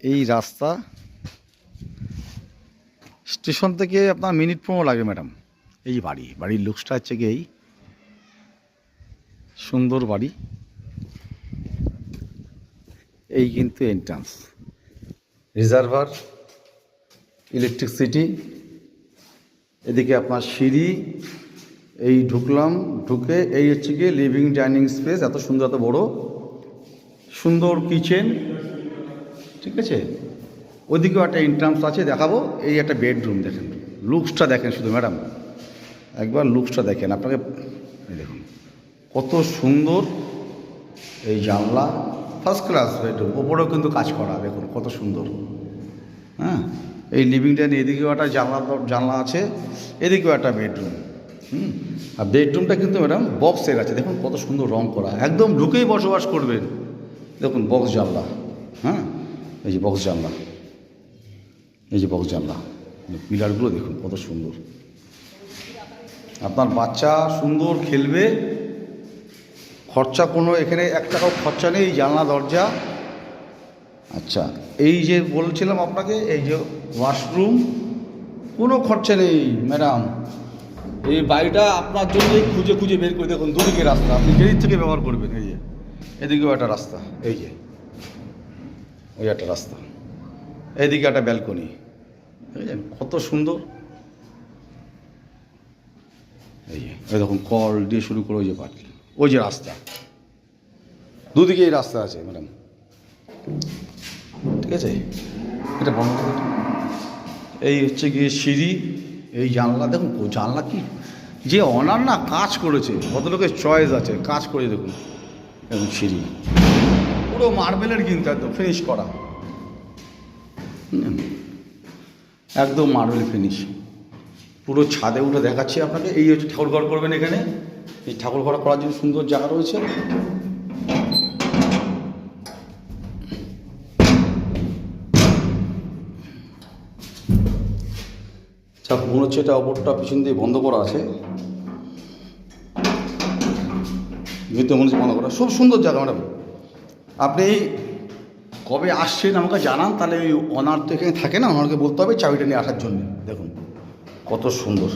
এই রাস্তা স্টেশন থেকে আপনার মিনিট 15 লাগে ম্যাডাম। এই যে বাড়ির লুকসটা হচ্ছে কি এই সুন্দর বাড়ি। এই কিন্তু এন্ট্রান্স, রিজার্ভার, ইলেকট্রিসিটি, এদিকে আপনার সিঁড়ি। এই ঢুকলাম, ঢুকে এই হচ্ছে গিয়ে লিভিং ডাইনিং স্পেস, এত সুন্দর এত বড় সুন্দর কিচেন, ঠিক আছে। ওইদিকেও একটা এন্ট্রান্স আছে, দেখাবো। এই একটা বেডরুম, দেখেন লুকসটা দেখেন শুধু ম্যাডাম, একবার লুকসটা দেখেন। আপনাকে দেখুন কত সুন্দর এই জানলা, ফার্স্ট ক্লাস বেডরুম। ওপরেও কিন্তু কাজ করা, দেখুন কত সুন্দর। হ্যাঁ, এই লিভিং ডাইনিং, এদিকেও একটা জানলা আছে, এদিকেও একটা বেডরুম। আর বেডরুমটা কিন্তু ম্যাডাম বক্সের আছে, দেখুন কত সুন্দর রং করা, একদম ঢুকেই বসবাস করবেন। দেখুন বক্স জানলা, হ্যাঁ এই যে বক্স জানলা, এই যে বক্স জানলা, পিলারগুলো দেখুন কত সুন্দর। আপনার বাচ্চা সুন্দর খেলবে, খরচা কোনো এখানে 1 টাকাও খরচা নেই। জানলা দরজা, আচ্ছা এই যে বলছিলাম আপনাকে, এই যে ওয়াশরুম, কোনো খরচা নেই ম্যাডাম। এই বাড়িটা আপনার জন্যই খুঁজে খুঁজে বের করে, দেখুন দুদিকে রাস্তা, আপনি যেদিক থেকে ব্যবহার করবেন। এই যে এদিকেও একটা রাস্তা, এই যে ওই একটা রাস্তা, এইদিকে একটা ব্যালকনি, বুঝলেন কত সুন্দর। এই যে এই দেখুন কল দিয়ে শুরু করে ওই যে পার্ক, ওই যে রাস্তা, দুদিকে এই রাস্তা আছে ম্যাডাম, ঠিক আছে। এটা বন্ধ করে দিন। এই হচ্ছে গিয়ে সিঁড়ি, এই জানলা, দেখুন জানলা কি যে অনার না কাজ করেছে, ভদ্রলোকের চয়েস আছে, কাজ করে দেখুন। এবং সিঁড়ি পুরো মার্বেলের কিন্তু একদম ফিনিশ করা, একদম মার্বেল ফিনিশ। পুরো ছাদে উঠে দেখাচ্ছি আপনাকে। এই হচ্ছে ঠাকুর ঘর করবেন এখানে, এই ঠাকুর ঘর করার জন্য সুন্দর জায়গা রয়েছে। আচ্ছা, মনে হচ্ছে এটা অপরটা পিছন দিয়ে বন্ধ করা আছে, ভিতরে মনে হচ্ছে বন্ধ করা। খুব সুন্দর জায়গা ম্যাডাম। আপনি কবে আসছেন আমাকে জানান, তাহলে ওই অনার তো এখানে থাকে না, ওনারকে বলতে হবে চাবিটা নিয়ে আসার জন্য। দেখুন কত সুন্দর।